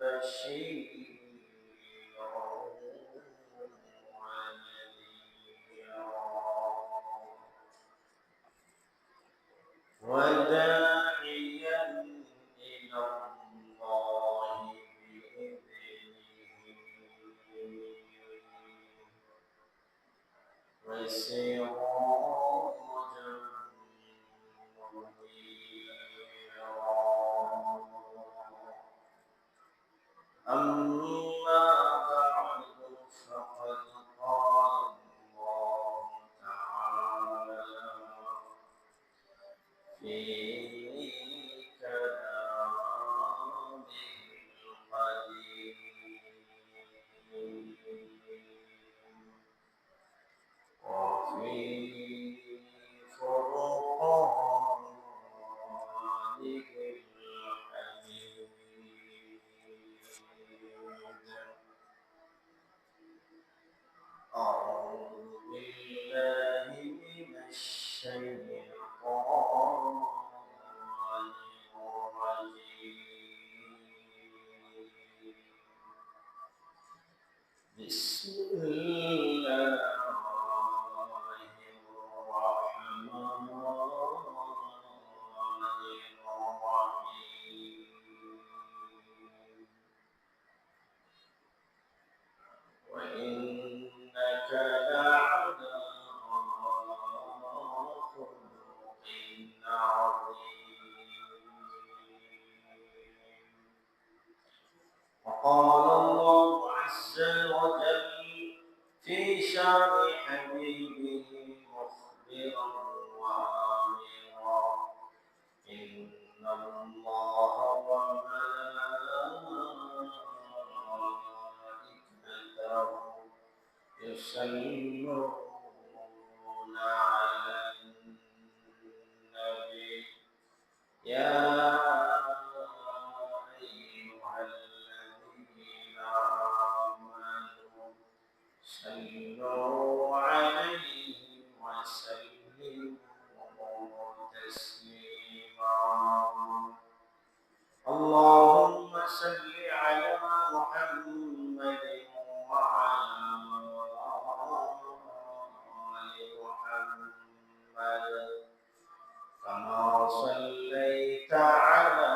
بشيرا ونذيرا وداعيا إلى الله بإذنه وسراجا منيرا أما بعد فقد قال الله تعالى في كلامه القديم وفي فرقانه الحميد أعوذ بالله من الشيطان الرجيم بسم الله الرحمن الرحيم وإنك لعلى خلق عظيم وقال الله عز وجل في شان حبيبه مخبرا وآمرا إن الله وملائكته يصلون على النبي يا أيها الذين آمنوا صلوا عليه وسلموا تسليما اللهم صل على محمد وعلى آل محمد كما صليت على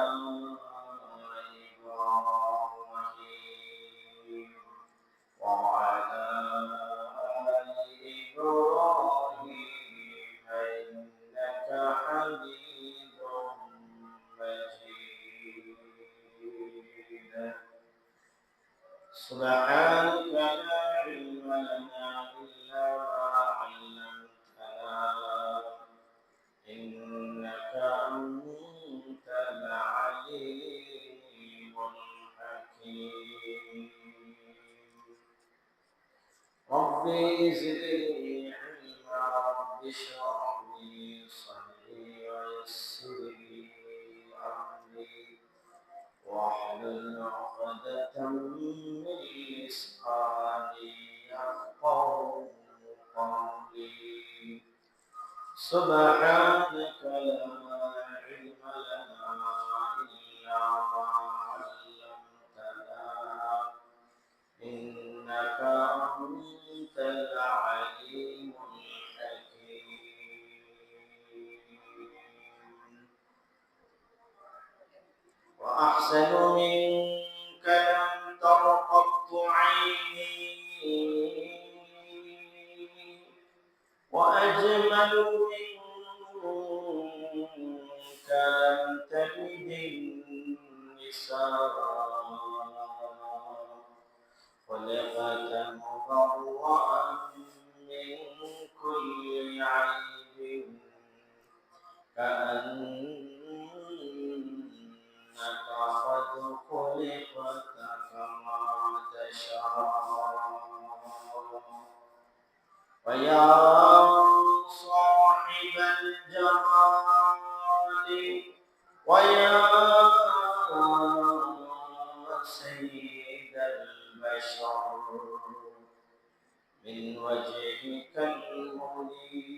إبراهيم وعلى آل إبراهيم إنك حميد مجيد سبحانك لا علم لنا إلا ما علمتنا إنك أنت العليم الحكيم ربي زدني علما رب اشرح لي صدري ويسر لي أمري واحلل عقدة من لساني يفقهوا قولي سبحانك لا علم لنا إلا ما علمتنا إنك أنت العليم الحكيم وأحسن منك لم ترقبت عيني وأجمل منك لم تلد النساء خلقت مبرأ من كل عيب كأنك قد خلقت كما تشاء ويا صاحب الجمال ويا سيد البشر من وجهك المنير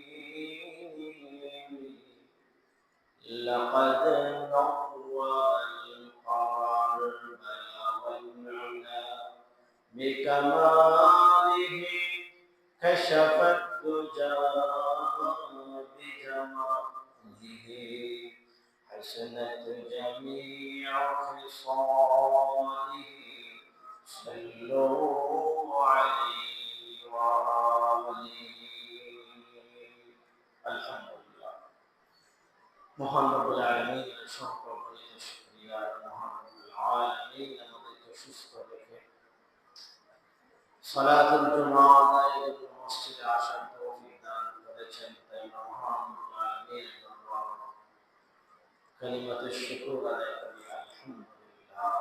لقد نور القمر بلغ بكماله كشف الدجى بجماله حسنت جميع خصاله صلوا عليه وآله الحمد لله মহান রব্বুল আলামিনের সকল শুকরিয়া মহান রব্বুল আলামিন আমাদেরকে সুস্থ রেখে সালাতুল জুমা আদায়ের জন্য মসজিদে আসার তৌফিক দান করেছেন তাই মহান রব্বুল আলামিনের জন্য কালিমাতুশ শুকর আদায় করি আলহামদুলিল্লাহ।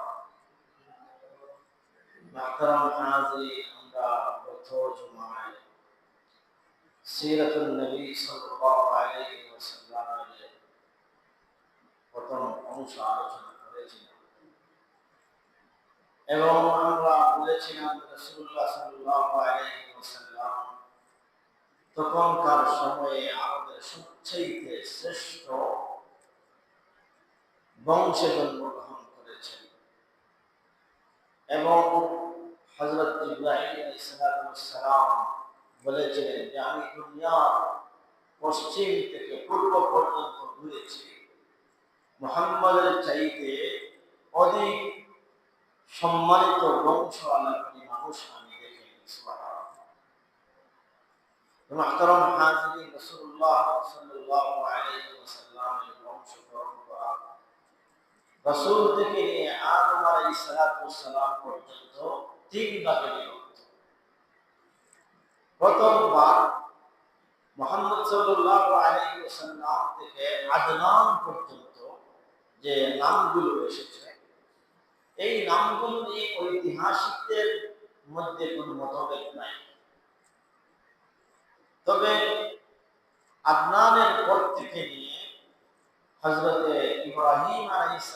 মুহতারাম হাজিরিন, আমরা গত জুমায় সিরাতুন নবী সাল্লাল্লাহু আলাইহি ওয়াসাল্লামের প্রথম অংশ আলোচনা করেছিলাম এবং আমরা বলেছিলাম রাসূলুল্লাহ সাল্লাল্লাহু আলাইহি ওয়াসাল্লাম তখনকার সময়ে আমাদের সবচেয়ে শ্রেষ্ঠ বংশে জন্মগ্রহণ করেছেন এবং হযরত ইব্রাহিম আলাইহিস সালাম বলেছিলেন যে আমি দুনিয়ার পশ্চিম থেকে পূর্ব পর্যন্ত ঘুরেছি, মুহাম্মদের চাইতে অধিক সম্মানিত বংশ আলাপী মানুষ আমি দেখিনি। সুবহানাল্লাহ। মুহতারাম হাজিরিন, রাসূলুল্লাহ সাল্লাল্লাহু আলাইহি ওয়াসাল্লামের বংশ পরম্পরা রাসূল থেকে নিয়ে আদম আলাইহিস সালাম পর্যন্ত তিন ভাগে বিভক্ত। প্রথমবার মুহাম্মদ সাল্লাল্লাহু আলাইহি ওয়াসাল্লাম থেকে আদনান পর্যন্ত যে নামগুলো এসেছে, এই নামগুলো নিয়ে ঐতিহাসিকদের মধ্যে কোনো মতভেদ নাই। তবে আদনানের পর থেকে নিয়ে হযরতে ইব্রাহিম আলাইহিস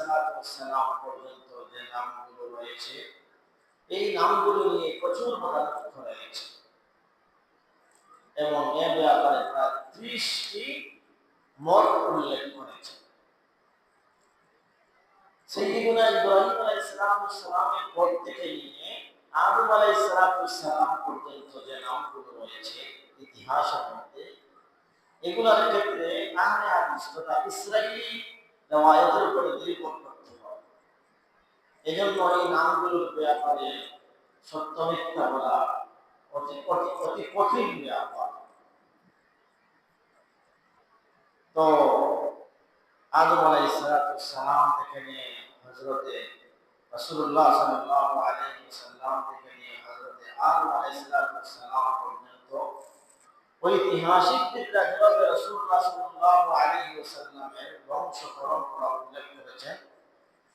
সালাম পর্যন্ত যে নামগুলো রয়েছে, এই নামগুলো নিয়ে প্রচুর মতামত রয়েছে এবং এ ব্যাপারে প্রায় 30টি মত উল্লেখ করেছে। সাইয়্যিদুনা ইব্রাহিম আলাইহিস সালামের পর থেকে নিয়ে আদম আলাইহিস সালাম পর্যন্ত যে নামগুলো রয়েছে ইতিহাসের মধ্যে, এগুলোর ক্ষেত্রে আহলে হাদিস তথা ইসরাঈলী রওয়ায়াতের উপর নির্ভর করতে হয়। এজন্য এই নামগুলোর ব্যাপারে সত্য মিথ্যা বলা অতি কঠিন ব্যাপার। তো আদম আলাইহিস সালাম থেকে নিয়ে হযরতে রাসূলুল্লাহ সাল্লাল্লাহু আলাইহি ওয়াসাল্লাম থেকে নিয়ে হযরতে আদম আলাইহিস সালাম পর্যন্ত ঐতিহাসিকরা যেভাবে রাসূলুল্লাহ সাল্লাল্লাহু আলাইহি ওয়াসাল্লামের বংশ পরম্পরা উল্লেখ করেছেন,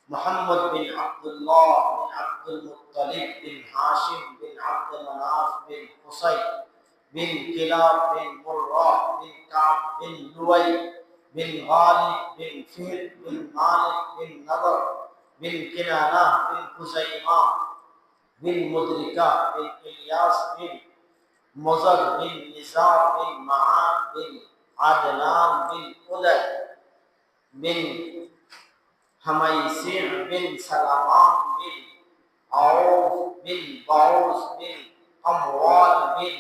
মুহাম্মদ বিন আব্দুল্লাহ বিন আব্দুল মুত্তালিব বিন হাশিম বিন আব্দ মানাফ বিন হুসাই বিন কিলাব বিন মুররাহ বিন কাব বিন লুয়াই বিন গালিব বিন ফিহর বিন মালিক বিন নদর বিন কিনানা বিন খুজাইমা বিন মুদরিকা বিন ইলিয়াস বিন মুজার বিন নিজার বিন মাআদ বিন আদনান বিন উদাই বিন হামাইসির বিন সালামান বিন আউফ বিন বাউস বিন আমওয়াল বিন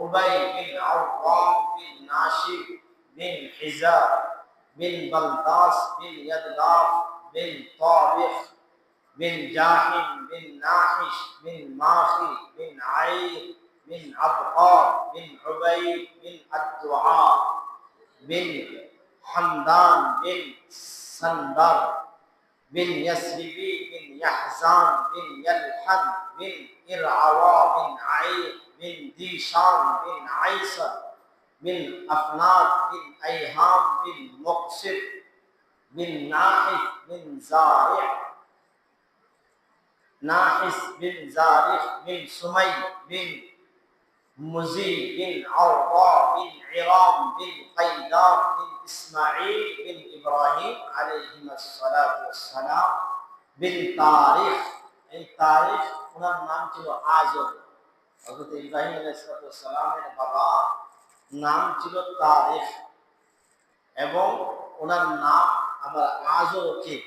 উবাই বিন আওয়াম বিন নাশিব বিন হিজার বিন বালদাস বিন ইয়াদলাফ বিন তাবিখ বিন জাহিম বিন নাহিশ বিন মাখি বিন আইর বিন আবকার বিন উবাইদ বিন আদ-দুআ বিন হামদান বিন সানবার বিন ইয়াসরিবি বিন ইয়াহজান বিন ইয়ালহান বিন ইরআওয়া বিন আইর বিন দিশান বিন আইসা বিন আফনাদ বিন আইহাম বিন মুকসির বিন নাহিস বিন জারিহ বিন জারিহ বিন সুমাই বিন মুজি বিন আওয়া বিন ইরাম বিন কাইদার বিন ইসমাঈল বিন ইব্রাহিম আলাইহিস সালাম বিন তারিখ। এই তারিখ ওনার নাম ছিল আজব। হযরত ইব্রাহিম আলাইহিস সালামের বাবা নাম ছিল তারিখ এবং ওনার নাম আবার আজব ছিল।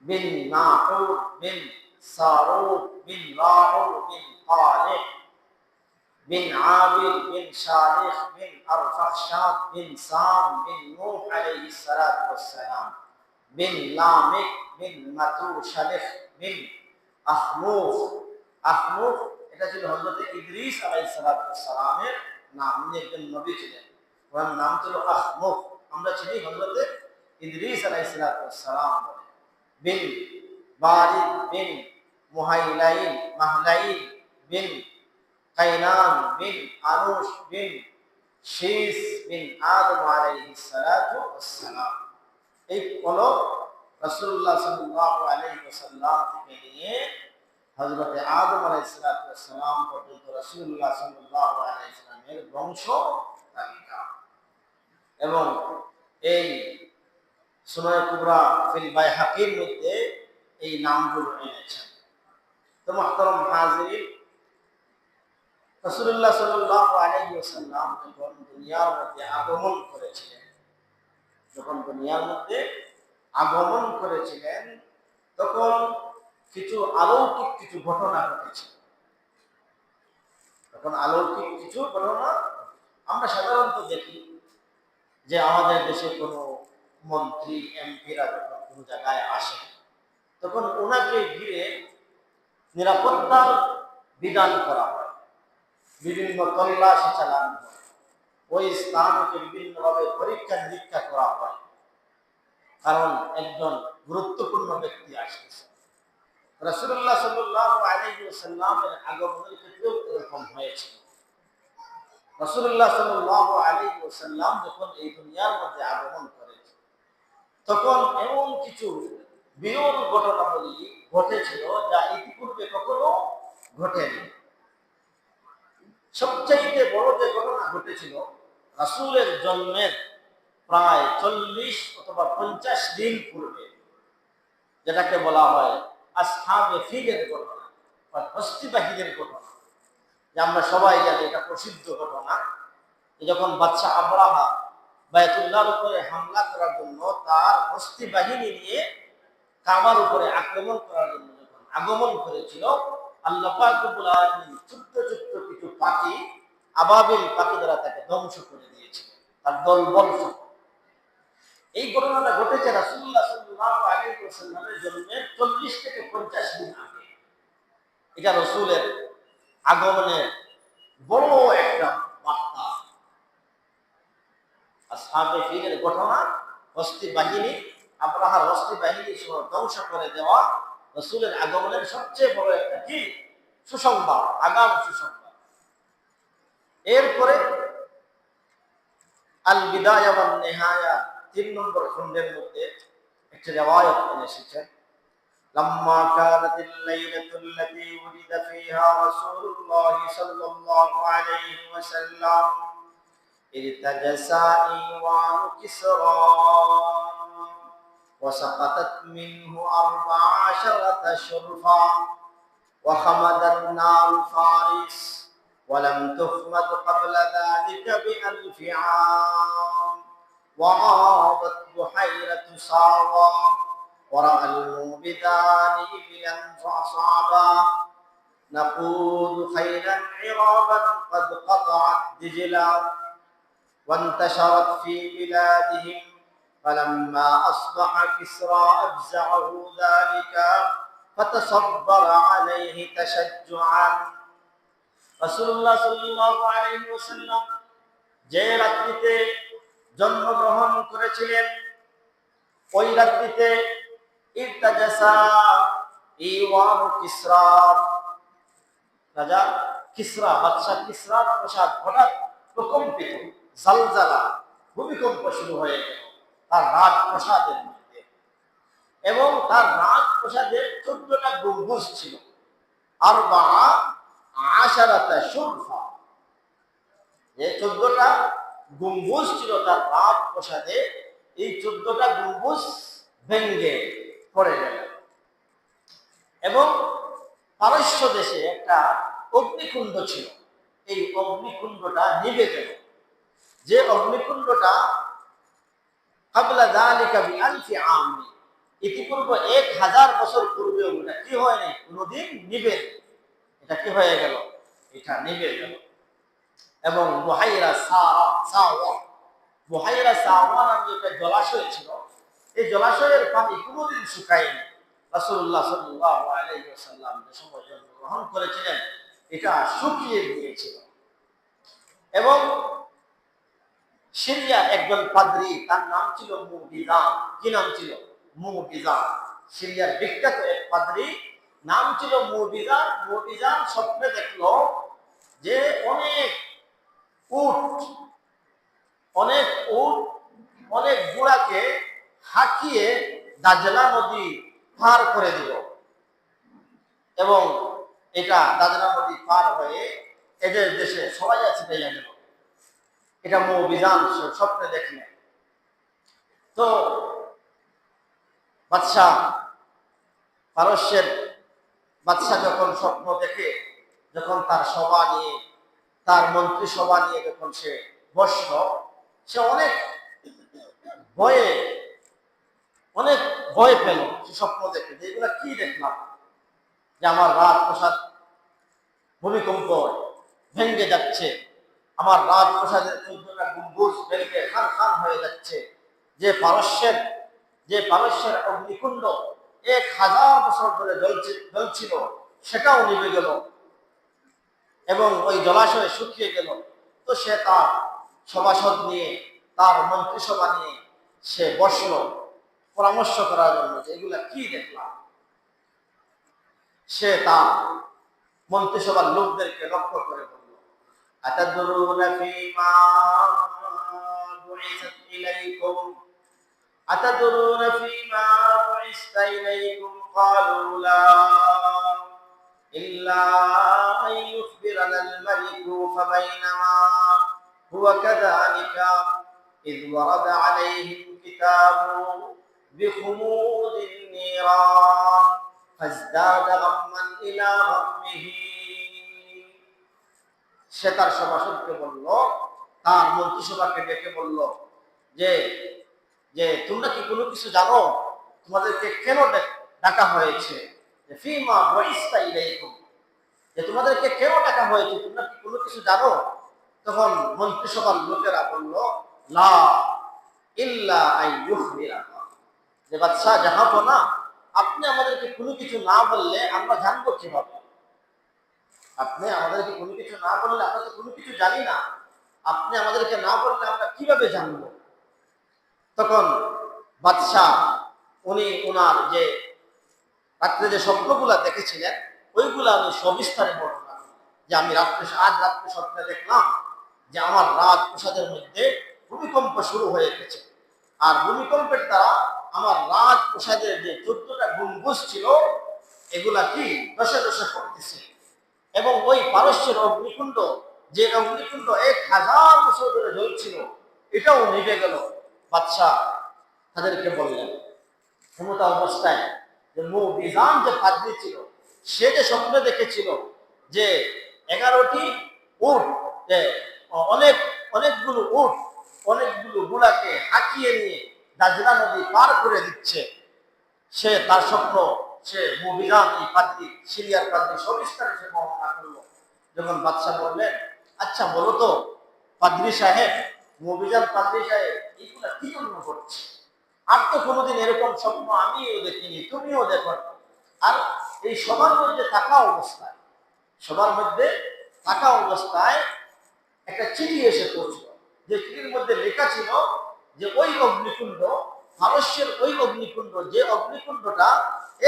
বিন নাহুর বিন সারুদ বিন রাহুল বিন খালিদ বিন আবিদ বিন শারিখ বিন আরফাখশাদ বিন সাম বিন নূহ আলাইহিস সালাতু ওয়াস সালাম বিন লামিক বিন মাতুশালিহ বিন আহমুফ। আহমুফ এটা ছিল হযরত ইদ্রিস আলাইহিস সালাতু ওয়াস সালামের নাম। উনি একজন নবী ছিলেন, ওনার নাম ছিল আহমুফ। আমরা চিনি হযরত ইদ্রিস আলাইহিস সালাতু ওয়াস সালাম বিন বারিদ বিন মুহাইলাইন মাহলাইন বিন কাইনান বিন আনুশ বিন শীস বিন আদম আলাইহিস সালাতু ওয়াস সালাম। এই হলো রাসূলুল্লাহ সাল্লাল্লাহু আলাইহি ওয়াসাল্লাম থেকে নিয়ে হযরত আদম আলাইহিস সালাতু ওয়াস সালাম পর্যন্ত রাসূলুল্লাহ সাল্লাল্লাহু আলাইহি ওয়াসাল্লামের বংশ তালিকা। এবং এই সুনানে কুবরা ফিল বাইহাকির মধ্যে এই নামগুলো এনেছেন। তো মুহতারাম হাজিরিন, রাসূলুল্লাহ সাল্লাল্লাহু আলাইহি ওয়াসাল্লাম যখন দুনিয়ার মধ্যে আগমন করেছিলেন, তখন কিছু অলৌকিক কিছু ঘটনা ঘটেছিল। আমরা সাধারণত দেখি যে আমাদের দেশে কোনো মন্ত্রী এমপিরা যখন কোনো জায়গায় আসে, তখন ওনাকে ঘিরে নিরাপত্তার বিধান করা হয়, বিভিন্ন তল্লাশি চালানো হয়, ওই স্থানকে বিভিন্নভাবে পরীক্ষা নিরীক্ষা করা হয়, কারণ একজন গুরুত্বপূর্ণ ব্যক্তি আসতেছে। রাসূলুল্লাহ সাল্লাল্লাহু আলাইহি ওয়াসাল্লামের আগমনের ক্ষেত্রেও এরকম হয়েছিল। রাসূলুল্লাহ সাল্লাল্লাহু আলাইহি ওয়াসাল্লাম যখন এই দুনিয়ার মধ্যে আগমন করেছে, তখন এমন কিছু বিরল ঘটনাবলী ঘটেছিল যা ইতিপূর্বে কখনো ঘটেনি। সবচাইতে বড় যে ঘটনা ঘটেছিল, রাসূলের জন্মের প্রায় 40 অথবা 50 দিন পূর্বে, যেটাকে বলা হয় আসহাবে ফিলের ঘটনা বা হস্তিবাহীদের ঘটনা, যে আমরা সবাই জানি এটা প্রসিদ্ধ ঘটনা। যখন বাদশা আবরাহা বায়তুল্লাহর উপরে হামলা করার জন্য তার হস্তি বাহিনী নিয়ে কাবার উপরে আক্রমণ করার জন্য যখন আগমন করেছিল, আল্লাহ পাক রব্বুল আলামিন ছোট্ট ছোট্ট কিছু পাখি, আবাবিল পাখি দ্বারা তাকে ধ্বংস করে দিয়েছিলেন, তার দলবল সহ। এই ঘটনাটা ঘটেছে রাসূলুল্লাহ সাল্লাল্লাহু আলাইহি ওয়াসাল্লামের জন্মের 40 থেকে 50 দিন আগে। এটা রাসূলের আগমনের বড় একটা বার্তা। আসহাবে ফিলের ঘটনা, হস্তি বাহিনী, আবরাহার হস্তি বাহিনী সহ ধ্বংস করে দেওয়া রাসূলের আগমনের সবচেয়ে বড় একটা কি সুসংবাদ, আগাম সুসংবাদ। এরপরে আল বিদায়া ওয়ান নিহায়া 3 নম্বর খণ্ডের মধ্যে একটি রিওয়ায়াত এসেছে। লাম্মা কানাতিল লাইলাতুল লাতী উলিদা ফিহা রাসূলুল্লাহ সাল্লাল্লাহু আলাইহি ওয়াসাল্লাম ইরতাজাসা ইওয়ান কিসরা وسقطت منه 14 شرفا وخمدت نار فارس ولم تخمد قبل ذلك ب1000 عام وغابت بحيرة ساوى ورأى الموبدان إبلا فأصابا نقود خيلا عرابا قد قطعت دجلا وانتشرت في بلادهم فلما أصبح كسرى أفزعه ذلك فتصبر عليه تشجعا রাসূলুল্লাহ সাল্লাল্লাহু আলাইহি ওয়াসাল্লাম যে রাত্রিতে জন্মগ্রহণ করেছিলেন, ওই রাত্রিতে ইরতাজাসা ইওয়ান কিসরা, রাজা কিসরা, বাদশা কিসরার প্রাসাদ হঠাৎ প্রকম্পিত, জালজালা, ভূমিকম্প শুরু হয়ে গেল তার রাজপ্রাসাদের মধ্যে। এবং তার রাজপ্রাসাদের 14টা গম্বুজ ছিল, আর 12 শুরফা, যে 14টা গম্বুজ ছিল তার রাজপ্রাসাদে, এই 14টা গম্বুজ ভেঙে পড়ে গেল। এবং পারস্য দেশে একটা অগ্নিকুণ্ড ছিল, এই অগ্নিকুণ্ডটা নিভে গেল। যে অগ্নিকুণ্ডটা ক্বাবলা যালিকা বি1000 আম, ইতিপূর্বে 1000 বছর পূর্বে ওটা কি হয়নি, কোনোদিন নিবে, এটা কি হয়ে গেল, এটা নিবে গেল। এবং বুহাইরা সাওয়া, বুহাইরা সাওয়া নামে একটা জলাশয় ছিল, এই জলাশয়ের পানি কোনোদিন শুকায়নি। রাসূলুল্লাহ সাল্লাল্লাহু আলাইহি ওয়াসাল্লাম যে সময় জন্মগ্রহণ করেছিলেন এটা শুকিয়ে গিয়েছিল। এবং সিরিয়া একজন পাদ্রী, তার নাম ছিল মুবিজান। কি নাম ছিল? মুবিজান। সিরিয়ার বিখ্যাত এক পাদ্রী, নাম ছিল মুবিজান। মুবিজান স্বপ্নে দেখলো যে অনেক উট, অনেক উট অনেক গুড়াকে হাঁকিয়ে দাজলা নদী পার করে দিল। এবং এটা দাজলা নদী পার হয়ে এদের দেশে সবাই আছে পেয়ে গেল। এটা মুবিজান স্বপ্নে দেখলেন। তো বাদশাহ, পারস্যের বাদশাহ যখন স্বপ্ন দেখে, যখন তার সভা নিয়ে, তার মন্ত্রিসভা নিয়ে যখন সে বসল, সে অনেক ভয়ে পেল। সে স্বপ্ন দেখে যে এগুলা কি দেখলাম, যে আমার রাজপ্রাসাদ ভূমিকম্প ভেঙে যাচ্ছে, আমার রাজপ্রাসাদের 14টা গম্বুজ ভেঙে খান খান হয়ে যাচ্ছে, যে পারস্যের অগ্নিকুণ্ড 1000 বছর ধরে জ্বলছিল সেটাও নিভে গেল এবং ওই জলাশয়ে শুকিয়ে গেল। তো সে তার সভাসদ নিয়ে, তার মন্ত্রিসভা নিয়ে সে বসল পরামর্শ করার জন্য যে এগুলা কি দেখলাম। সে তার মন্ত্রিসভার লোকদেরকে লক্ষ্য করে বলল, আতাদরুনা ফীমা বুইসাত ইলাইকুম, আতাদরুনা ফীমা বুইসতা ইলাইকুম, ক্বালু লা ইল্লা আন ইখবিরানাল মালিকু ফাবাইনামা হুয়া কাযালিকা ইয ওয়ারাদা আলাইহিম কিতাবু বিখুমুদিন নিরান ফাজদাদা গাম্মান ইলা গাম্মিহি। সে তার সভাসদকে বলল, তার মন্ত্রিসভাকে ডেকে বলল যে যে তোমরা কি কোনো কিছু জানো? তোমাদেরকে কেন ডাকা হয়েছে? ফীমা বুইসতা ইলাইকুম, যে তোমাদেরকে কেন ডাকা হয়েছে, তোমরা কি কোনো কিছু জানো? তখন মন্ত্রিসভার লোকেরা বলল, লা ইল্লা আন ইখবিরানা, যে বাদশাহ জাহাপনা, আপনি আমাদেরকে কোনো কিছু না বললে আমরা জানবো কিভাবে? আপনি আমাদেরকে কোনো কিছু না বললে, আমরা তো কোনো কিছু জানি না, আপনি আমাদেরকে না বললে আমরা কিভাবে জানবো? তখন বাদশাহ উনি ওনার যে রাত্রে যে স্বপ্নগুলা দেখেছিলেন ওইগুলা আমি সবিস্তারে বর্ণনা করি, যে আমি আজ রাত্রে স্বপ্নে দেখলাম যে আমার রাজপ্রাসাদের মধ্যে ভূমিকম্প শুরু হয়ে গেছে, আর ভূমিকম্পের দ্বারা আমার রাজপ্রাসাদের যে 14টা গম্বুজ ছিল এগুলা কি দশে দশে পড়তেছে। এবং ওই পারস্যের অগ্নিকুণ্ড, যে অগ্নিকুণ্ড 1000 বছর ধরে জ্বলছিল, এটাও নিভে গেল। বাদশাহ তাদেরকে বললেন, ক্ষমতা অবস্থায় যে মুবিজান যে পাদ্রী ছিল, সে যে স্বপ্নে দেখেছিল যে 11টি উট, অনেকগুলো উট অনেকগুলো গুলাকে হাঁকিয়ে নিয়ে দাজলা নদী পার করে দিচ্ছে, সে তার স্বপ্ন সে মুবিজান এই পাদ্রী, সিরিয়ার পাদ্রী সবিস্তারে সে বর্ণনা করলো। যখন বাদশাহ বললেন, আচ্ছা বলো তো পাদ্রী সাহেব, মুবিজান পাদ্রী সাহেব, এইগুলা কি জন্য করছে? আর তো কোনোদিন এরকম স্বপ্ন আমিও দেখিনি, তুমিও দেখো। আর এই সবার মধ্যে থাকা অবস্থায় একটা চিঠি এসে পৌঁছল, যে চিঠির মধ্যে লেখা ছিল যে ওই অগ্নিকুণ্ড, পারস্যের ওই অগ্নিকুণ্ড, যে অগ্নিকুণ্ডটা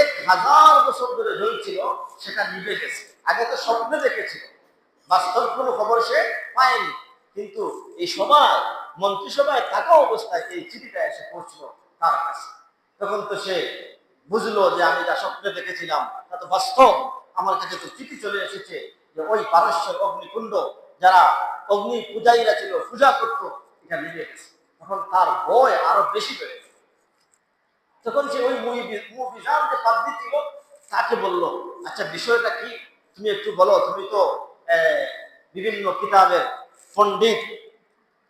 1000 বছর ধরে জ্বলছিল, সেটা নিভে গেছে। আগে তো স্বপ্নে দেখেছিল, বাস্তব কোনো খবর সে পায়নি, কিন্তু এই মন্ত্রিসভায় থাকা অবস্থায় এই চিঠিটা এসে পৌঁছলো তার কাছে। তখন তো সে বুঝলো যে আমি যা স্বপ্নে দেখেছিলাম তা তো বাস্তব, আমার কাছে তো চিঠি চলে এসেছে যে ওই পারস্যের অগ্নিকুণ্ড, যারা অগ্নি পূজারীরা ছিল, পূজা করতো, এটা নিভে গেছে। তখন তার ভয় আরো বেশি বেড়ে গেল। তখন সে ওই মুবিজান যে পাদ্রী ছিল তাকে বলল, আচ্ছা বিষয়টা কি, তুমি একটু বলো, তুমি তো বিভিন্ন কিতাবের পণ্ডিত,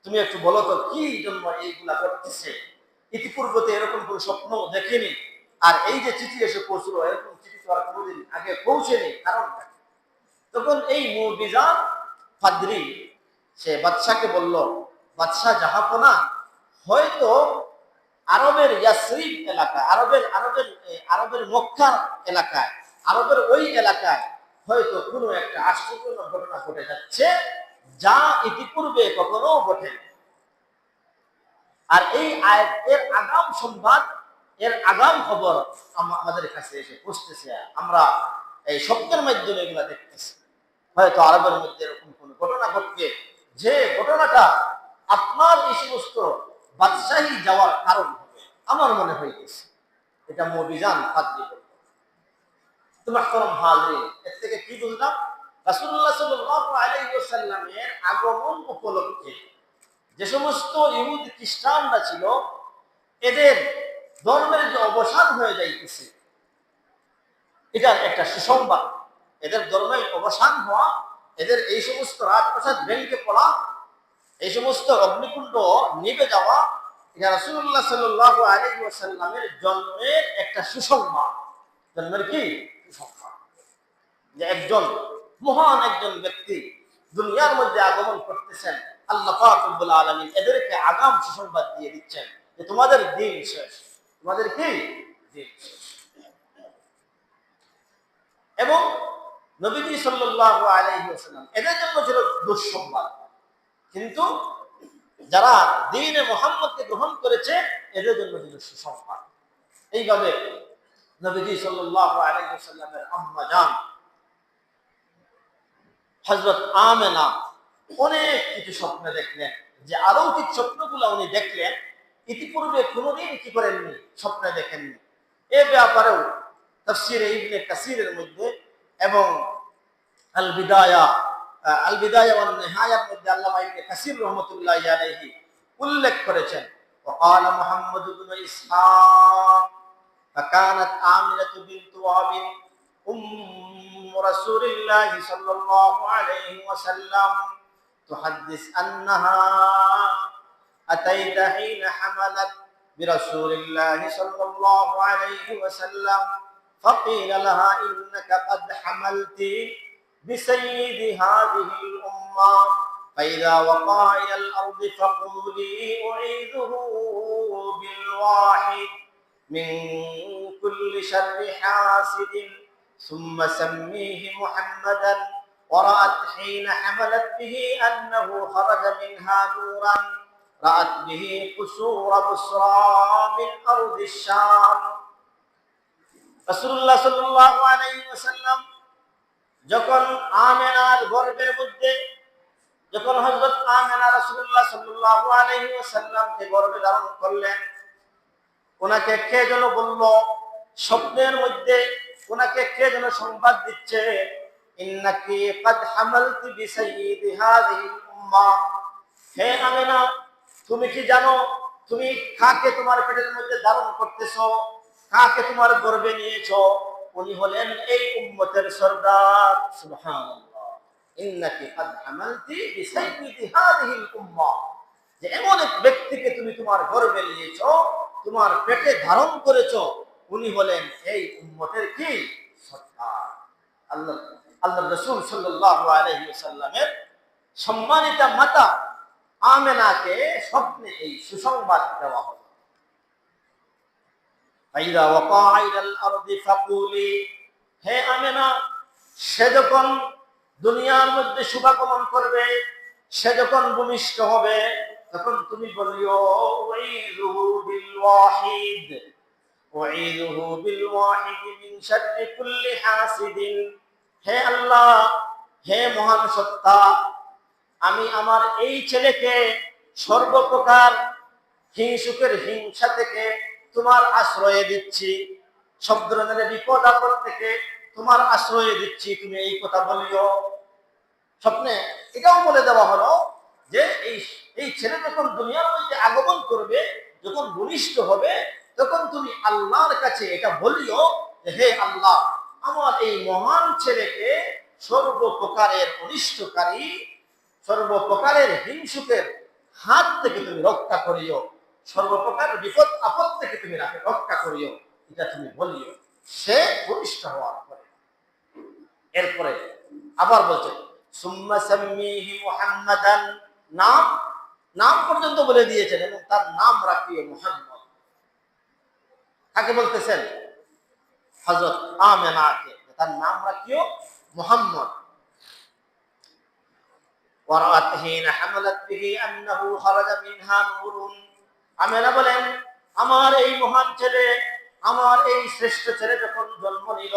তুমি একটু বলো তো কি জন্য এইগুলা করতেছে? ইতিপূর্বে তো এরকম কোন স্বপ্ন দেখেনি, আর এই যে চিঠি এসে পৌঁছলো, এরকম চিঠি তো আর কোনোদিন আগে পৌঁছেনি, কারণ তখন এই মুজিজা পাদ্রী সে বাদশাকে বলল, বাদশাহ জাহাপনা, হয়তো আরবের ইয়াসরিব এলাকায়, আরবের মক্কা এলাকায়, আরবের ওই এলাকায় হয়তো কোনো একটা আশ্চর্যজনক ঘটনা ঘটে যাচ্ছে, যা ইতিপূর্বে কখনো ঘটেনি। আর এই এর আগাম সংবাদ, এর আগাম খবর আমাদের কাছে এসে পৌঁছতেছে। আমরা এই শব্দের মাধ্যমে এগুলা দেখতেছি। হয়তো আরবের মধ্যে এরকম কোন ঘটনা ঘটবে, যে ঘটনাটা আপনার এই সমস্ত বাদশাহী যাওয়ার কারণ হবে, আমার মনে হইতেছে। এটা মুজিজান পাদ্রী বলল। তোমার করম হাজির, এর থেকে কি বুঝলাম? রাসূলুল্লাহ সাল্লাল্লাহু আলাইহি ওয়াসাল্লামের আগমন উপলক্ষে যে সমস্ত ইহুদি খ্রিস্টানরা ছিল, এদের ধর্মের যে অবসান হয়ে যাইতেছে, এটার একটা সুসংবাদ। এদের ধর্মের অবসান হওয়া, এদের এই সমস্ত রাজপ্রাসাদ ভেঙে পড়া, এই সমস্ত অগ্নিকুণ্ড নিভে যাওয়া, এটা রাসূলুল্লাহ সাল্লাল্লাহু আলাইহি ওয়াসাল্লামের জন্মের একটা সুসংবাদ। জন্মের কি সুসংবাদ? যে একজন মহান একজন ব্যক্তি দুনিয়ার মধ্যে আগমন করতেছেন। আল্লাহ পাক রব্বুল আলামিন এদেরকে আগাম সুসংবাদ দিয়ে দিচ্ছেন যে তোমাদের দিন শেষ, তোমাদের কি দিন শেষ। এবং নবীজি সাল্লাল্লাহু আলাইহি ওয়াসাল্লাম এদের জন্য ছিল দুঃসংবাদ, কিন্তু যারা দ্বীনে মুহাম্মদকে গ্রহণ করেছে এদের জন্য ছিল সুসংবাদ। এইভাবে নবীজি সাল্লাল্লাহু আলাইহি ওয়াসাল্লামের আম্মা জান হযরত আমেনা অনেক কিছু স্বপ্ন দেখলেন, যে অলৌকিক স্বপ্নগুলো উনি দেখলেন, ইতিপূর্বে কোনোদিন কি করেননি, স্বপ্নে দেখেননি। এ ব্যাপারেও তাফসীরে ইবনে কাসিরের মধ্যে এবং আল বিদায়া ওয়ান নিহায়ার মধ্যে আল্লামা ইবনে কাসির রাহমাতুল্লাহি আলাইহি উল্লেখ করেছেন, وقال محمد بن إسحاق فكانت آمنة بنت وهب رسول الله صلى الله عليه وسلم تحدث أنها أتيت حين حملت برسول الله صلى الله عليه وسلم فقيل لها إنك قد حملت بسيد هذه الأمة فإذا وقع إلى الأرض فقولي أعيذه بالواحد من كل شر حاسد ثم سميه محمدا ورأت حين حملت به أنه خرج منها نورا رأت به قصور بصرى من أرض الشام রাসূলুল্লাহ সাল্লাল্লাহু আলাইহি ওয়াসাল্লাম যখন আমেনার গর্ভের মধ্যে, যখন হযরত আমেনা রাসূলুল্লাহ সাল্লাল্লাহু আলাইহি ওয়াসাল্লামকে গর্ভে ধারণ করলেন, ওনাকে কে যেন বলল, স্বপ্নের মধ্যে ওনাকে কে যেন সংবাদ দিচ্ছে, ইন্নাকি ক্বাদ হামালতি বিসাইয়্যিদি হাযিহিল উম্মাহ, হে আমেনা তুমি কি জানো তুমি কাকে তোমার পেটের মধ্যে ধারণ করতেছো, কাকে তোমার গর্ভে নিয়েছো? উনি হলেন এই উম্মতের সরদার। সুবহানাল্লাহ। ইন্নাকি ক্বাদ হামালতি বিসাইয়্যিদি হাযিহিল উম্মাহ, যে এমন এক ব্যক্তিকে তুমি তোমার গর্ভে নিয়েছো, তোমার পেটে ধারণ করেছো, উনি হলেন এই উম্মতের কি সরদার। আল্লাহ রাসূল সাল্লাল্লাহু আলাইহি ওয়াসাল্লামের সম্মানিতা মাতা আমেনাকে স্বপ্নে এই সুসংবাদ দেওয়া হলো। ফাইদা ওয়াকা ইলাল আরদি ফাকুলি, হে আমেনা, সে যখন দুনিয়ার মধ্যে শুভাগমন করবে, সে যখন ভূমিষ্ঠ হবে, তখন তুমি বলিও ওয়াইযুহু বিল ওয়াহিদ, ওয়াইযুহু বিল ওয়াহিদ মিন শাররি কুল্লি হাসিদিন, হে আল্লাহ, হে মহান সত্তা, আমি আমার এই ছেলেকে সর্বপ্রকার হিংসুকের হিংসা থেকে তোমার আশ্রয় দিচ্ছি, সব ধরনের বিপদ আপদ থেকে তোমার আশ্রয় দিচ্ছি, তুমি এই কথা বলিও। স্বপ্নে এটাও বলে দেওয়া হলো যে এই ছেলে যখন দুনিয়ার মধ্যে আগমন করবে, যখন ভূমিষ্ঠ হবে, তখন তুমি আল্লাহর কাছে এটা বলিও যে হে আল্লাহ, আমার এই মহান ছেলেকে সর্বপ্রকারের অনিষ্টকারী, সর্বপ্রকারের হিংসুকের হাত থেকে তুমি রক্ষা করিও, সর্বপ্রকার বিপদ আপদ থেকে তুমি রক্ষা করিও। এটা তুমি বলিও সে ভূমিষ্ঠ হওয়ার পরে। এরপরে আবার বলছেন সুম্মা সাম্মিহি মুহাম্মাদান, নাম নাম পর্যন্ত বলে দিয়েছেন এবং তার নাম রাখিও মুহাম্মদ। কাকে বলতেছেন? হযরত আমেনাকে, তার নাম রাখিও মুহাম্মদ। ওয়ারাআত হিনা হামালাত বিহি আন্নাহু খারাজা মিনহা নূরুন, আমেনা বলেন আমার এই মহান ছেলে, আমার এই শ্রেষ্ঠ ছেলে যখন জন্ম নিল,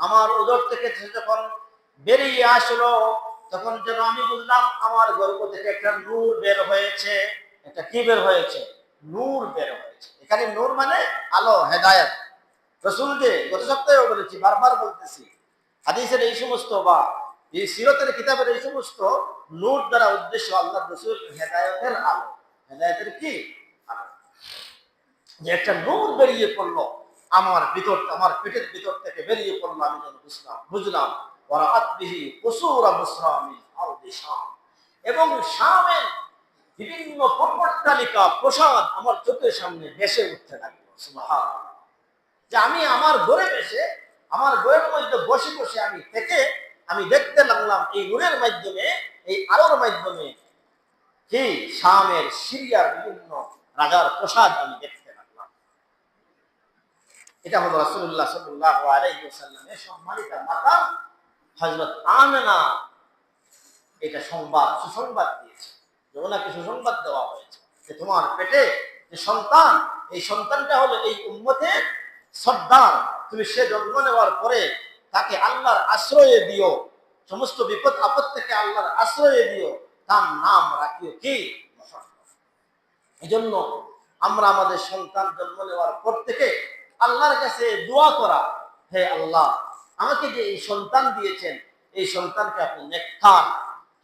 আমার উদর থেকে যখন বেরিয়ে আসলো, তখন যেন আমি বুঝলাম আমার গর্ভ থেকে একটা নূর বের হয়েছে। একটা কি বের হয়েছে? নূর বের হয়েছে। এখানে নূর মানে আলো, হেদায়েত। রাসূলকে গত সপ্তাহেও বলেছি, বারবার বলতেছি, হাদিসের এই সমস্ত বা এই সিরতের কিতাবের এই সমস্ত নূর দ্বারা উদ্দেশ্য আল্লাহর রাসূল হেদায়েতের আলো। হেদায়েতের কি আলো? যে একটা নূর বেরিয়ে পড়লো আমার ভিতর, আমার পেটের ভিতর থেকে বেরিয়ে পড়লো, আমি যেন বুঝলাম ওয়ারাআত বিহি কুসুরা বুসরা মিন আরদি শাম, এবং শামের বিভিন্ন পর্বততালিকা প্রসাদ আমার চোখের সামনে ভেসে উঠতে লাগলো। সুবহানাল্লাহ। যে আমি আমার ঘরে বসে, আমার ঘরের মধ্যে বসে বসে আমি থেকে আমি দেখতে লাগলাম এই নূরের মাধ্যমে, এই আলোর মাধ্যমে কি শামের, সিরিয়ার বিভিন্ন রাজার প্রসাদ আমি দেখতে লাগলাম। এটা হলো রাসূলুল্লাহ সাল্লাল্লাহু আলাইহি ওয়াসাল্লামের সম্মানিত মাতা হযরত আমেনা এটা সুসংবাদ দিয়েছে। যে ওনাকে সুসংবাদ দেওয়া হয়েছে যে তোমার পেটে যে সন্তান, এই সন্তানটা হলো এই উম্মতের সর্দার। তুমি সে জন্ম নেওয়ার পরে তাকে আল্লাহর আশ্রয়ে দিও, সমস্ত বিপদ আপদ থেকে আল্লাহর আশ্রয়ে দিও, তার নাম রাখিও কি মুহাম্মদ। এই জন্য আমরা আমাদের সন্তান জন্ম নেওয়ার পর থেকে আল্লাহর কাছে দোয়া করা, হে আল্লাহ আমাকে যে এই সন্তান দিয়েছেন, এই সন্তানকে আপনি নেককার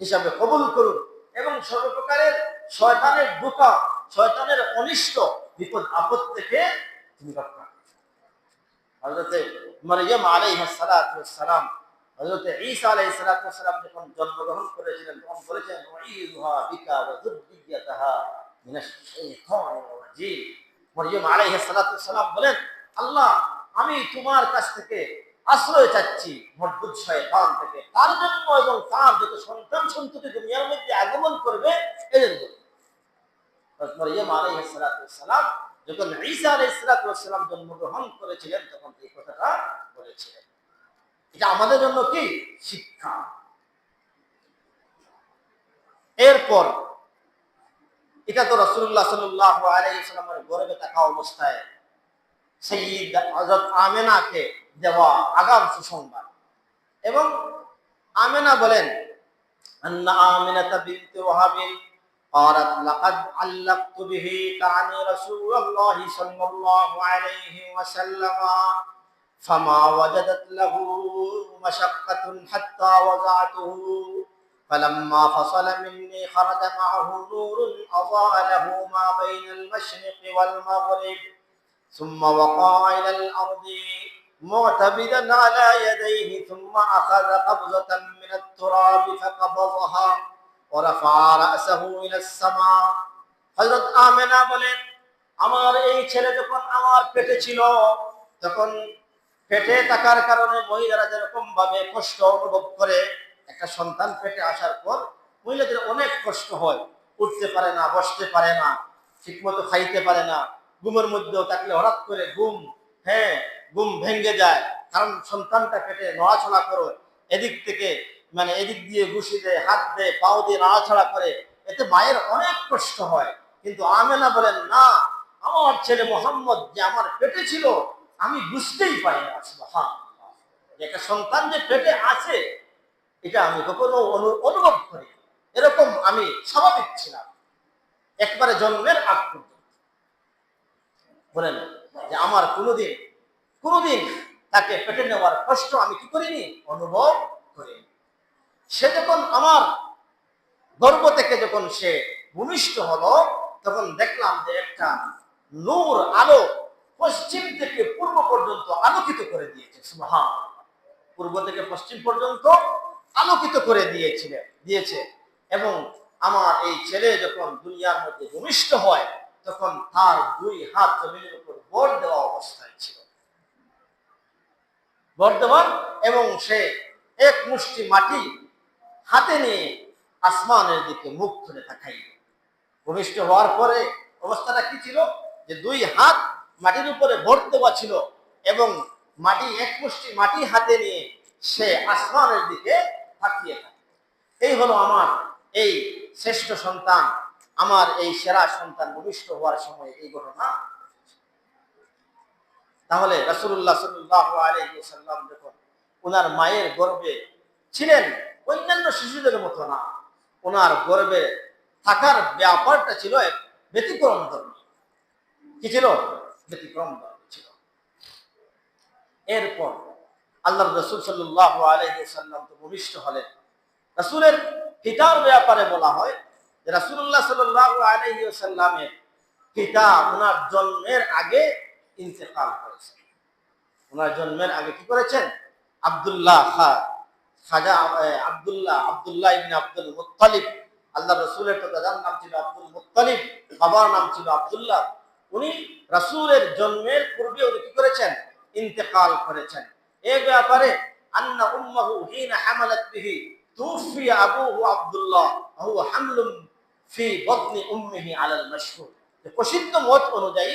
হিসাবে কবুল করুন এবং সর্বপ্রকারের শয়তানের ধোঁকা, শয়তানের অনিষ্ট, বিপদ আপদ থেকে তুমি রক্ষা করুন। হযরত মারইয়াম আলাইহিস সালাতু ওয়াস সালাম, হযরত ঈসা আলাইহিস সালাতু ওয়াস সালাম যখন জন্মগ্রহণ করেছিলেন, তখন বলেছেন ওয়াইযুহা বিকা ওয়া যুররিয়াতাহা মিনাশ শাইতানির রাজীম। মারইয়াম আলাইহিস সালাতু ওয়াস সালাম বলেন, আল্লাহ আমি তোমার কাছ থেকে আশ্রয় চাচ্ছি মরদুদ শয়তান থেকে, তার জন্য এবং তার যত সন্তান সন্ততি দুনিয়ার মধ্যে আগমন করবে এর জন্য। হযরত মারইয়াম আলাইহিস সালাতু ওয়াস সালাম যখন ঈসা আলাইহিস সালাতু ওয়াস সালাম জন্মগ্রহণ করেছিলেন, তখন এই কথাটা বলেছিলেন। এটা আমাদের জন্য কি শিক্ষা। এরপর এটা তো রাসূলুল্লাহ সাল্লাল্লাহু আলাইহি ওয়াসাল্লামের গর্ভে থাকা অবস্থায় সাইয়্যিদ হযরত আমেনাকে দেওয়া আগাম সুসংবাদ। এবং আমেনা বলেন আন্না আমিনাতা বিনতে ওয়াহাবিন قالت لقد علقت به تعني رسول الله صلى الله عليه وسلم فما وجدت له مشقة حتى وضعته فلما فصل مني خرج معه نور أضاء له ما بين المشرق والمغرب ثم وقع إلى الأرض معتمدا على يديه ثم أخذ قبضة من التراب فقبضها ورفع رأسه إلى السماء। হযরত আমেনা বলেন আমার এই ছেলে যখন আমার পেটে ছিল, তখন পেটে থাকার কারণে মহিলারা যেরকম ভাবে কষ্ট অনুভব করে, একটা সন্তান পেটে আসার পর মহিলাদের অনেক কষ্ট হয়, উঠতে পারে না, বসতে পারে না, ঠিকমতো খাইতে পারে না, ঘুমের মধ্যেও থাকলে হঠাৎ করে ঘুম ভেঙে যায়, কারণ সন্তানটা পেটে নড়াচড়া করে, এদিক থেকে মানে এদিক দিয়ে ঘুষি দেয়, হাত দেয়, পাও দিয়ে নাড়াছাড়া করে, এতে মায়ের অনেক কষ্ট হয়। কিন্তু আমেনা বলেন না, আমার ছেলে মুহাম্মদ যে আমার পেটে ছিল আমি বুঝতেই পারি না। সুবহানাল্লাহ। একটা সন্তান যে পেটে আছে এটা আমি কখনো অনুভব করি, এরকম আমি স্বাভাবিক ছিলাম একবারে জন্মের আগ পর্যন্ত। বলেন যে আমার কোনোদিন তাকে পেটে নেওয়ার কষ্ট আমি কি করিনি, অনুভব করিনি। সে যখন আমার গর্ভ থেকে যখন সে ভূমিষ্ঠ হলো, তখন দেখলাম যে একটা নূর আলো পশ্চিম থেকে পূর্ব পর্যন্ত আলোকিত করে দিয়েছে। সুবহানাল্লাহ। পূর্ব থেকে পশ্চিম পর্যন্ত আলোকিত করে দিয়েছে। এবং আমার এই ছেলে যখন দুনিয়ার মধ্যে ভূমিষ্ঠ হয়, তখন তার দুই হাত জমিনের উপর ভর দেওয়া অবস্থায় ছিল। ভর দেওয়ার, এবং সে এক মুষ্টি মাটি হাতে নিয়ে আসমানের দিকে মুখ তুলে তাকাই। ভূমিষ্ঠ হওয়ার পরে অবস্থাটা কি ছিল, যে দুই হাত মাটির উপরে ভর দেওয়া ছিল এবং মাটি এক মুষ্টি মাটি হাতে নিয়ে সে আসমানের দিকে তাকিয়ে থাকে। এই হলো আমার এই শ্রেষ্ঠ সন্তান, আমার এই সেরা সন্তান ভূমিষ্ঠ হওয়ার সময় এই ঘটনা। তাহলে রাসূলুল্লাহ সাল্লাল্লাহু আলাইহি ওয়াসাল্লাম যখন ওনার মায়ের গর্ভে ছিলেন, অন্যান্য শিশুদের মতো না, ওনার গর্ভে থাকার ব্যাপারটা ছিল এক ব্যতিক্রম ধর্মী। কি ছিল? ব্যতিক্রম ধর্মী ছিল। এরপর আল্লাহর রাসূল সাল্লাল্লাহু আলাইহি ওয়াসাল্লাম তো ভূমিষ্ঠ হলেন। রাসূলের পিতার ব্যাপারে বলা হয় যে রাসূলুল্লাহ সাল্লাল্লাহু আলাইহি ওয়াসাল্লামের পিতা ওনার জন্মের আগে ইন্তেকাল করেছেন। ওনার জন্মের আগে কি করেছেন? আব্দুল্লাহ খাজা আব্দুল্লাহ ইবনে আব্দুল মুত্তালিব, আল্লাহ রাসূলের তো দাদার নাম ছিল আব্দুল মুত্তালিব, বাবার নাম ছিল আব্দুল্লাহ। উনি রাসূলের জন্মের পূর্বে উনি কি করেছেন? ইন্তেকাল করেছেন। এই ব্যাপারে আন্না উম্মাহু হিনা হামালাত বিহি তুফি আবুহু আব্দুল্লাহ হুয়া হামলুম ফি বাতনি উম্মিহি আলাল মাশহুর। প্রসিদ্ধ মত অনুযায়ী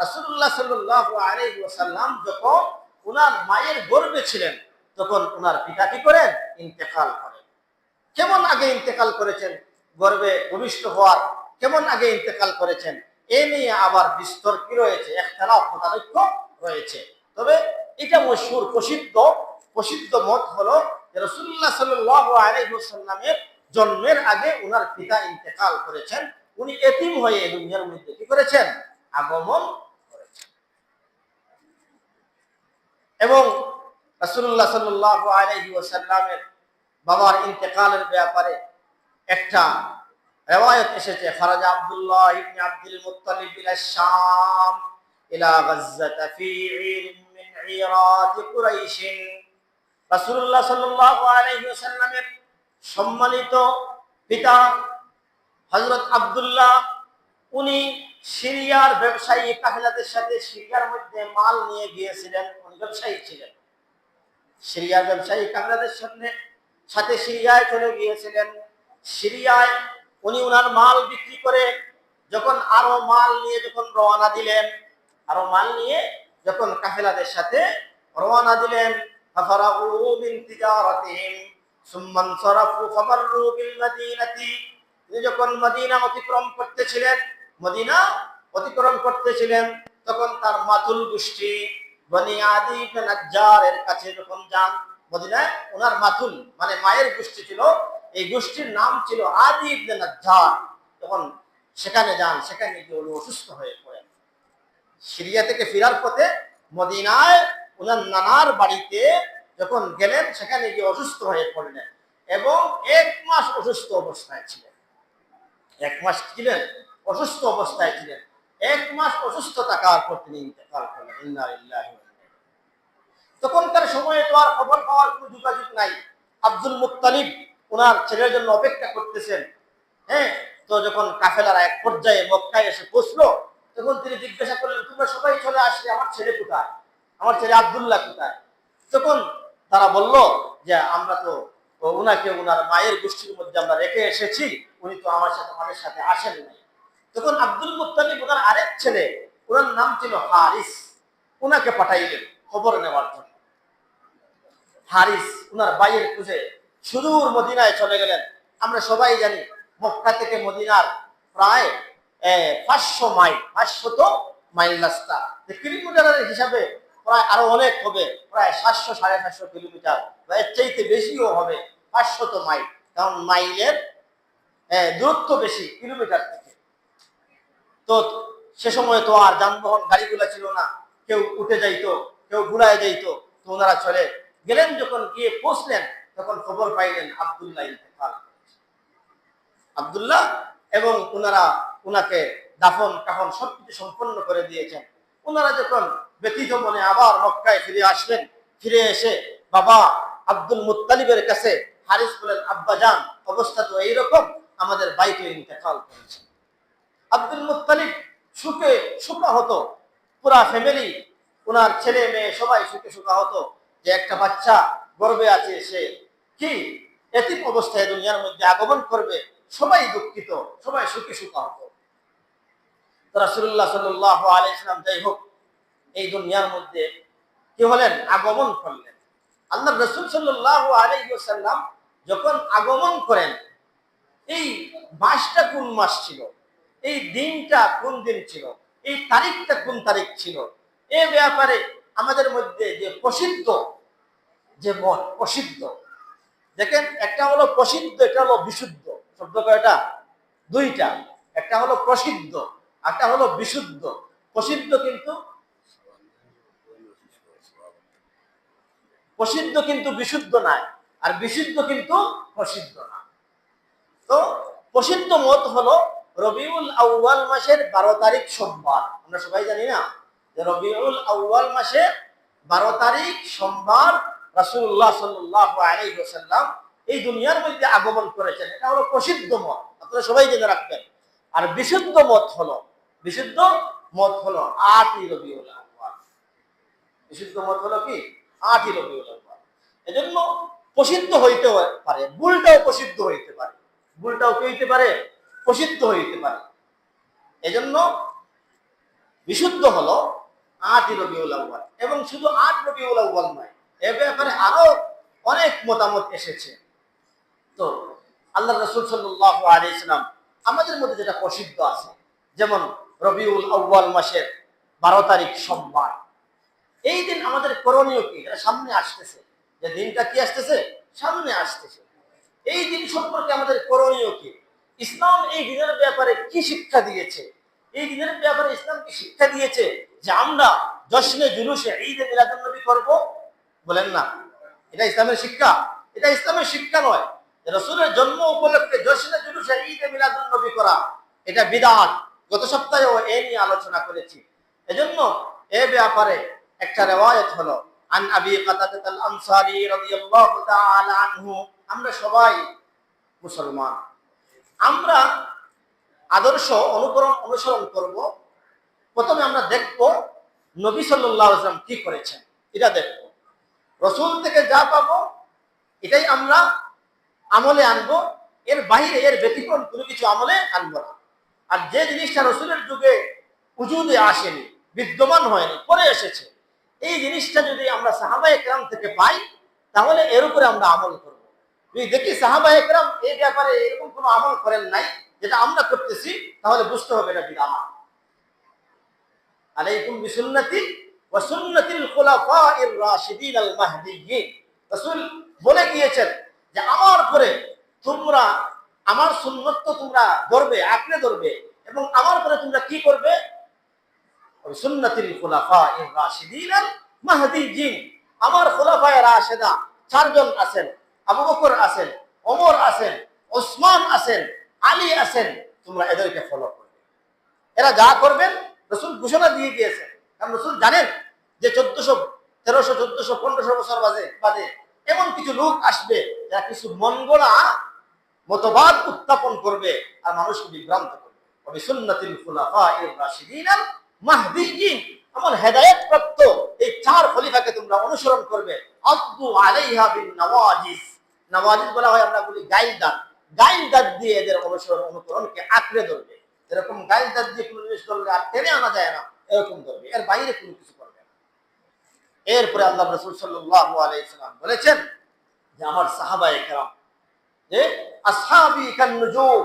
রাসূলুল্লাহ সাল্লাল্লাহু আলাইহি ওয়াসাল্লাম যখন ওনার মায়ের গর্ভে ছিলেন তখন ওনার পিতা কি করেন? ইন্তেকাল করেন। কেমন আগে ইন্তেকাল করেছেন? গর্ভে ভূমিষ্ঠ হওয়ার কেমন আগে ইন্তেকাল করেছেন? এ নিয়ে আবার বিস্তর কি রয়েছে? ইখতিলাফ মতানৈক্য রয়েছে। তবে এটা মশহুর প্রসিদ্ধ মত হলো যে রাসূলুল্লাহ সাল্লাল্লাহু আলাইহি ওয়াসাল্লামের জন্মের আগে ওনার পিতা ইন্তেকাল করেছেন। উনি এতিম হয়ে দুনিয়ার মধ্যে কি করেছেন? আগমন করেছেন। এবং রাসূলুল্লাহ সাল্লাল্লাহু আলাইহি ওয়াসাল্লামের বাবার ইন্তেকালের ব্যাপারে একটা রিওয়ায়াত এসেছে, খারাজা আব্দুল্লাহ ইবনে আব্দুল মুত্তালিব ইলা শাম ইলা গাজ্জাতা ফি ইরিন মিন ইরাত কুরাইশ। রাসূলুল্লাহ সাল্লাল্লাহু আলাইহি ওয়াসাল্লামের সম্মানিত পিতা হযরত আব্দুল্লাহ উনি সিরিয়ার ব্যবসায়ী কাফেলাদের সাথে সিরিয়ার মধ্যে মাল নিয়ে গিয়েছিলেন। উনি ব্যবসায়ী ছিলেন, সিরিয়ার ব্যবসায়ী কাফেলাদের সাথে সিরিয়ায় চলে গিয়েছিলেন। সিরিয়ায় উনি ওনার মাল বিক্রি করে যখন আরো মাল নিয়ে যখন রওনা দিলেন, আরো মাল নিয়ে যখন কাফেলাদের সাথে রওনা দিলেন, ফারাগু মিন তিজারাতিহিম সুম্মা ইনসারাফু ফামাররু বিল মাদিনাতি। যখন মদিনা অতিক্রম করতেছিলেন তখন তার মাতুল গোষ্ঠী বনি আদি ইবনে নাজ্জারের কাছে যখন যান, মদিনায় ওনার মাতুল মানে মায়ের গোষ্ঠী ছিল, এই গোষ্ঠীর নাম ছিল আদি ইবনে নাজ্জার। যখন সেখানে যান, সেখানে গিয়ে উনি অসুস্থ হয়ে পড়েন। সিরিয়া থেকে ফেরার পথে মদিনায় ওনার নানার বাড়িতে যখন গেলেন, সেখানে গিয়ে অসুস্থ হয়ে পড়লেন এবং 1 মাস অসুস্থ অবস্থায় ছিলেন। 1 মাস ছিলেন অসুস্থ অবস্থায় ছিলেন। 1 মাস অসুস্থ থাকার পর তিনি ইন্তেকাল করলেন। ইন্না লিল্লাহি ওয়া ইন্না ইলাইহি। তখনকার সময়ে তো আর খবর পাওয়ার কোনো যোগাযোগ নাই। আব্দুল মুত্তালিব ওনার ছেলের জন্য অপেক্ষা করতেছেন। হ্যাঁ, তো যখন কাফেলারা এক পর্যায়ে মক্কায় এসে পৌঁছলো তখন তিনি জিজ্ঞাসা করলেন, তোমরা সবাই চলে আসলে, আমার ছেলে কোথায়? আমার ছেলে আব্দুল্লাহ কোথায়? তখন তারা বলল যে আমরা তো ওনাকে ওনার মায়ের গোষ্ঠীর মধ্যে আমরা রেখে এসেছি, উনি তো আমাদের সাথে আসেন নাই। তখন আব্দুল মুত্তালিব ওনার আরেক ছেলে, ওনার নাম ছিল হারিস, ওনাকে পাঠাইলেন খবর নেওয়ার জন্য। হারিস ওনার ভাইয়ের খুঁজে সুদূর মদিনায় চলে গেলেন। আমরা সবাই জানি মক্কা থেকে মদিনার প্রায় 500 মাইল, 500 মাইল রাস্তা। কিলোমিটারের হিসাবে প্রায় আরো অনেক হবে, প্রায় 700-750 কিলোমিটার বা এর চাইতে বেশিও হবে, 500 মাইল। কারণ মাইলের দূরত্ব বেশি কিলোমিটার থেকে। তো সে সময় তো আর যানবাহন গাড়িগুলা ছিল না, কেউ উঠে যাইতো, কেউ ঘুরায় যাইতো। তো ওনারা চলে গেলেন, যখন গিয়ে পৌঁছলেন তখন খবর পাইলেন আব্দুল্লাহ ইন্তেকাল করেছেন। আব্দুল্লাহ এবং ওনাকে দাফন কাফন সবকিছু সম্পন্ন করে দিয়েছেন। ওনারা যখন ব্যথিত মনে আবার মক্কায় ফিরে আসলেন, ফিরে এসে বাবা আব্দুল মুত্তালিবের কাছে হারিস বলেন, আব্বাজান অবস্থা তো এইরকম, আমাদের ভাইকে ইন্তেকাল করেছে। আব্দুল মুত্তালিব সুখে হতো, পুরা ফ্যামিলি ওনার ছেলে মেয়ে সবাই সুখে হতো। যে একটা বাচ্চা গর্ভে আছে, সে কি এতিম অবস্থায় দুনিয়ার মধ্যে আগমন করবে, সবাই দুঃখিত, সবাই সুখী সুখাহত। তো রাসূলুল্লাহ সাল্লাল্লাহু আলাইহি ওয়াসাল্লাম যাই হোক এই দুনিয়ার মধ্যে কি হলেন, আগমন করলেন। আল্লাহ রাসূল সাল্লাল্লাহু আলাইহি ওয়াসাল্লাম যখন আগমন করেন, এই মাসটা কোন মাস ছিল, এই দিনটা কোন দিন ছিল, এই তারিখটা কোন তারিখ ছিল, এ ব্যাপারে আমাদের মধ্যে যে প্রসিদ্ধ যে মত, প্রসিদ্ধ, দেখেন একটা হলো প্রসিদ্ধ, একটা হলো বিশুদ্ধ। শব্দ কয়টা? দুইটা। একটা হলো প্রসিদ্ধ, একটা হলো বিশুদ্ধ। প্রসিদ্ধ কিন্তু প্রসিদ্ধ কিন্তু বিশুদ্ধ নয়, আর বিশুদ্ধ কিন্তু প্রসিদ্ধ না। তো প্রসিদ্ধ মত হলো রবিউল আউয়াল মাসের 12 তারিখ সোমবার। আমরা সবাই জানি না যে রবিউল আউয়াল মাসের 12 তারিখ সোমবার রাসূলুল্লাহ সাল্লাল্লাহু আলাইহি ওয়াসাল্লাম এই দুনিয়ার মধ্যে আগমন করেছেন। এটা হলো প্রসিদ্ধ মত, আপনারা সবাই জেনে রাখবেন। আর বিশুদ্ধ মত হলো 8ই রবিউল আউয়াল। বিশুদ্ধ মত হলো কি? 8ই রবিউল আউয়াল। এজন্য প্রসিদ্ধ হইতে পারে, ভুলটাও প্রসিদ্ধ হইতে পারে, ভুলটাও কি হইতে পারে? প্রসিদ্ধ হইতে পারে। এজন্য বিশুদ্ধ হলো 8ই রবিউল আউয়াল। এবং শুধু 8 রবিউল আউয়াল নয়, এ ব্যাপারে আরো অনেক মতামত এসেছে। তো আল্লাহ রাসূল সাল্লাল্লাহু আলাইহি ওয়াসাল্লাম আমাদের মধ্যে যেটা প্রসিদ্ধ আছে, যেমন রবিউল আউয়াল মাসের 12 তারিখ সোমবার, এই দিন আমাদের করণীয় কি? এটা সামনে আসতেছে, যে দিনটা কি আসতেছে? সামনে আসতেছে। এই দিন সম্পর্কে আমাদের করণীয় কি? ইসলাম এই দিনের ব্যাপারে কি শিক্ষা দিয়েছে? এই দিনের ব্যাপারে ইসলাম কি শিক্ষা দিয়েছে যে আমরা জশ্নে জুলুসে ঈদে মিলাদুন নবী করব? বলেন না, এটা ইসলামের শিক্ষা? এটা ইসলামের শিক্ষা নয়। রাসূলের জন্ম উপলক্ষে জশ্নে জুলুসে ঈদে মিলাদুন নবী করা এটা বিদআত। গত সপ্তাহেও এই নিয়ে আলোচনা করেছি। এজন্য এই ব্যাপারে একটা রিওয়ায়াত হলো আন আবি কাতাদাহ আল আনসারী রাদিয়াল্লাহু তাআলা আনহু। আমরা সবাই মুসলমান, আমরা আদর্শ অনুসরণ করব। প্রথমে আমরা দেখব নবী সাল্লাল্লাহু আলাইহি ওয়াসাল্লাম কি করেছেন, এটা দেখব। রাসূল থেকে যা পাবো এটাই আমরা আমলে আনবো, এর বাইরে এর ব্যতিক্রম কোনো কিছু আমলে আনবো না। আর যে জিনিসটা রাসূলের যুগে উজুদে আসেনি, বিদ্যমান হয়নি, পরে এসেছে, এই জিনিসটা যদি আমরা সাহাবায়ে কেরাম থেকে পাই তাহলে এর উপরে আমরা আমল করব। যদি দেখি সাহাবায়ে কেরাম এই ব্যাপারে এরকম কোনো আমল করেন নাই যেটা আমরা করতেছি, তাহলে বুঝতে হবে এটা বিদআত। আলাইকুম বিসুন্নতি ওয়া সুন্নাতিল খুলাফাইর রাশিদিন আল মাহদিয়্যিন। রাসূল বলে গিয়েছেন যে আমার পরে তোমরা আমার সুন্নাত তো তোমরা ধরবে, আঁকড়ে ধরবে, এবং আমার পরে তোমরা কি করবে? সুন্নাতিল খুলাফাইর রাশিদিন আল মাহদিয়্যিন। আমার খুলাফায়ে রাশিদা 4 জন আছেন, আবু বকর আছেন, ওমর আছেন, ওসমান আছেন, আলী আছেন, তোমরা এদেরকে ফলো করবে। এরা যা করবেন রাসূল ঘোষণা দিয়ে দিয়েছেন। কারণ রাসূল জানেন যে 1400, 1300, 1400, 1500 বছর বাদে এমন কিছু লোক আসবে যারা কিছু মনগড়া মতবাদ উত্থাপন করবে আর মানুষকে বিভ্রান্ত করবে। ওয়া সুন্নাতিল খুলাফাইর রাশিদিন আল মাহদিয়্যিন, আমার হেদায়েত প্রাপ্ত এই 4 খলিফাকে তোমরা অনুসরণ করবে। আদু আলাইহা বিন নওয়াজিজ। নওয়াজিজ বলা হয়, আমরা বলি গাইল দাঁত দিয়ে এদের অনুকরণকে আঁকড়ে ধরবে। এরকম গাইল দাঁত দিয়ে কোনো জিনিস করলে আর টেনে আনা যায় না, এরকম ধরবে, এর বাইরে কোনো কিছু করবে না। এরপরে আল্লাহ রাসূল সাল্লাল্লাহু আলাইহি ওয়াসাল্লাম বলেছেন যে আমার সাহাবায়ে কেরাম, যে আসহাবি কান নুজুম,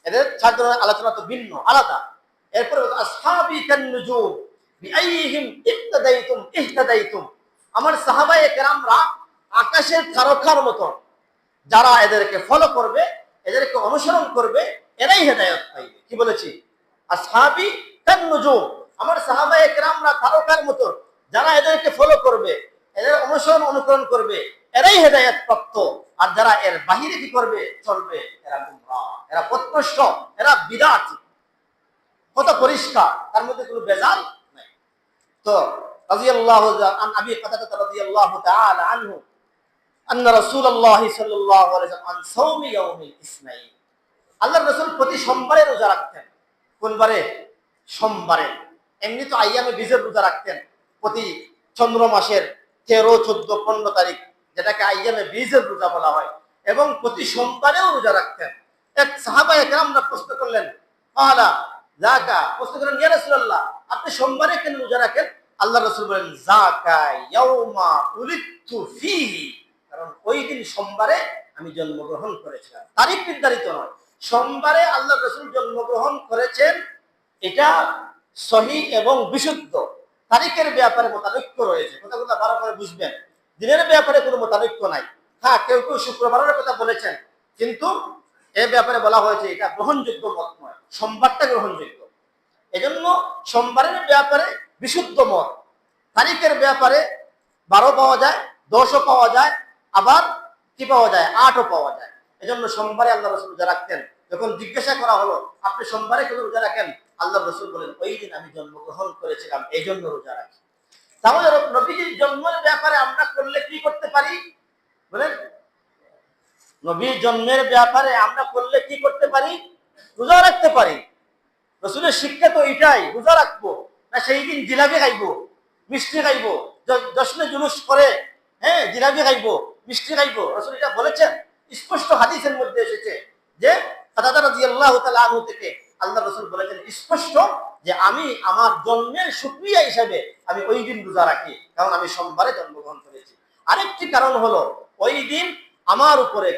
এদের 4 জনের আলোচনা তো ভিন্ন, আলাদা। এরপরে আসহাবি কান নুজুম বিআইহিম ইক্তাদাইতুম ইহতাদাইতুম, আমার সাহাবায়ে কেরামরা আকাশের তারকার মতো, যারা এদেরকে ফলো করবে, এদেরকে অনুসরণ করবে, এরাই হেদায়েত পাইবে। কি বলেছি? আসহাবি কান নুজুম, আমার সাহাবায়ে কেরামরা তারকার মতো, যারা এদেরকে ফলো করবে, এদের অনুকরণ করবে, এরাই হেদায়েত প্রাপ্ত। আর যারা এর বাহিরে কি করবে, চলবে, এরা গুমরাহ, এরা পথভ্রষ্ট, এরা বিদআতি। কত পরিষ্কার, তার মধ্যে কোনো ভেজাল নাই। তো রাদিয়াল্লাহু আন আবি কাতাদাহ রাদিয়াল্লাহু তাআলা আনহু আন্না রাসূলুল্লাহ সাল্লাল্লাহু আলাইহি ওয়াসাল্লাম আন সাওমি ইয়াউমিল ইসনাইন। আল্লাহর রাসূল প্রতি সোমবারে রোজা রাখতেন। কোন বারে? সোমবারে। এমনি তো আইয়ামে বীজের রোজা রাখতেন প্রতি চন্দ্র মাসের 13, 14, 15 তারিখ, যেটাকে আইয়ামে বীজের রোজা বলা হয়, এবং প্রতি সোমবারেও রোজা রাখতেন। এক সাহাবায়ে কেরামরা প্রশ্ন করলেন, ফালা যাকা, প্রশ্ন করলেন, ইয়া রাসূলুল্লাহ, আপনি সোমবারে কেন রোজা রাখেন? আল্লাহ রাসূল বলেন, যাকা ইয়াউমা উলিদতু ফীহি, কারণ ওই দিন সোমবারে আমি জন্মগ্রহণ করেছিলাম। তারিখ নির্ধারিত নয়, সোমবারে আল্লাহ রাসূল জন্মগ্রহণ করেছেন, এটা সহিহ এবং বিশুদ্ধ। তারিখের ব্যাপারে মতানৈক্য রয়েছে, কথাগুলো ভালো করে বুঝবেন। দিনের ব্যাপারে কোনো মতানৈক্য নাই। হ্যাঁ, কেউ কেউ শুক্রবারের কথা বলেছেন, কিন্তু এ ব্যাপারে বলা হয়েছে এটা গ্রহণযোগ্য মত নয়, সোমবারটা গ্রহণযোগ্য। এজন্য সোমবারের ব্যাপারে বিশুদ্ধ মত। তারিখের ব্যাপারে 12 পাওয়া যায়, 10ও পাওয়া যায়, আবার কি পাওয়া যায়, 8ও পাওয়া যায়। এজন্য সোমবারে আল্লাহ রাসূল রোজা রাখতেন। যখন জিজ্ঞাসা করা হলো, আপনি সোমবারে কেন রোজা রাখেন? আল্লাহ রাসূল বলেন, ওই দিন আমি জন্মগ্রহণ করেছিলাম, এই জন্য রোজা রাখি। তাহলে নবীজির জন্মের ব্যাপারে আমরা করলে কি করতে পারি বলেন? নবীর জন্মের ব্যাপারে আমরা করলে কি করতে পারি? রোজা রাখতে পারি। রসুলের শিক্ষা তো এটাই, রোজা রাখবো না সেই দিন জিলাপি খাইবো, মিষ্টি খাইবো, জশ্নে জুলুস করে, হ্যাঁ, জিলাপি খাইবো, মিষ্টি খাইবো। রসুল এটা বলেছেন, স্পষ্ট হাদিসের মধ্যে এসেছে যে কাতাদা রাদিয়াল্লাহু তাআলা আনহু থেকে আল্লাহ রসুল বলেছেন স্পষ্ট যে আমি আমার জন্মের শুকরিয়া হিসেবে আমি ওই দিন রোজা রাখি, কারণ আমি সোমবারে জন্মগ্রহণ করেছি। আরেকটি কারণ হলো, ওই দিন আমার উপরে